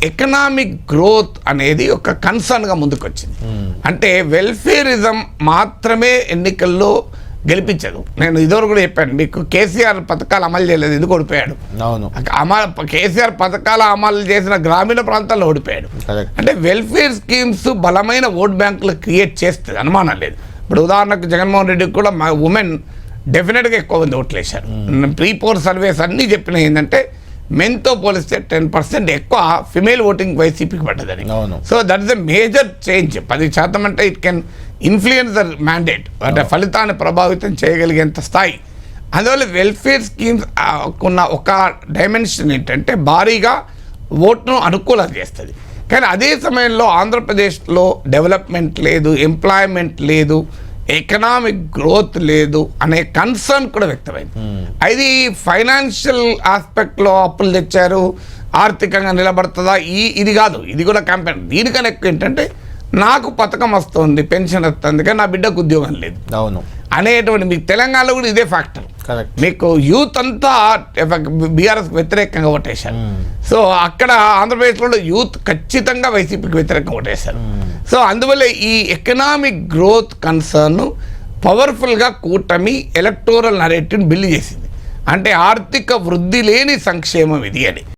Economic growth అనేది ఒక కన్సర్న్గా ముందుకొచ్చింది. అంటే వెల్ఫేరిజం మాత్రమే ఎన్నికల్లో గెలిపించదు. నేను ఇదివరకు కూడా చెప్పాను మీకు, కేసీఆర్ పథకాలు అమలు చేయలేదు, ఎందుకు ఓడిపోయాడు? కేసీఆర్ పథకాలు అమలు చేసిన గ్రామీణ ప్రాంతాల్లో ఓడిపోయాడు. అంటే వెల్ఫేర్ స్కీమ్స్ బలమైన ఓట్ బ్యాంకులు క్రియేట్ చేస్తుంది, అనుమానం లేదు. ఇప్పుడు ఉదాహరణకు జగన్మోహన్ రెడ్డికి కూడా మా ఉమెన్ డెఫినెట్గా ఎక్కువ మంది ఓట్లు వేశారు. ప్రీ పోల్ సర్వేస్ అన్నీ చెప్పినాయి ఏంటంటే మెన్తో పోలిస్తే 10% ఎక్కువ ఫిమేల్ ఓటింగ్ వైసీపీకి పడ్డదని. So that is a major change. 10% అంటే it can influence the mandate, అంటే ఫలితాన్ని ప్రభావితం చేయగలిగేంత స్థాయి. అందువల్ల వెల్ఫేర్ స్కీమ్స్ ఉన్న ఒక డైమెన్షన్ ఏంటంటే భారీగా ఓట్ను అనుకూలం చేస్తుంది. కానీ అదే సమయంలో ఆంధ్రప్రదేశ్లో డెవలప్మెంట్ లేదు, ఎంప్లాయ్మెంట్ లేదు, ఎకనామిక్ గ్రోత్ లేదు అనే కన్సర్న్ కూడా వ్యక్తమైంది. అది ఫైనాన్షియల్ ఆస్పెక్ట్లో అప్పులు తెచ్చారు, ఆర్థికంగా నిలబడుతుందా ఇది కాదు, ఇది కూడా క్యాంపెయిన్. దీనికన్నా ఎక్కువ ఏంటంటే నాకు పథకం వస్తుంది, పెన్షన్ వస్తుంది, కానీ నా బిడ్డకు ఉద్యోగం లేదు అనేటువంటి. మీకు తెలంగాణలో కూడా ఇదే ఫ్యాక్టర్. మీకు యూత్ అంతా బీఆర్ఎస్కి వ్యతిరేకంగా ఓటేశారు. సో అక్కడ ఆంధ్రప్రదేశ్లో యూత్ ఖచ్చితంగా వైసీపీకి వ్యతిరేకంగా ఓటేశారు. సో అందువల్ల ఈ ఎకనామిక్ గ్రోత్ కన్సర్న్ పవర్ఫుల్గా కూటమి ఎలక్టోరల్ నరేటివ్ని బిల్డ్ చేసింది. అంటే ఆర్థిక వృద్ధి లేని సంక్షేమం ఇది అని.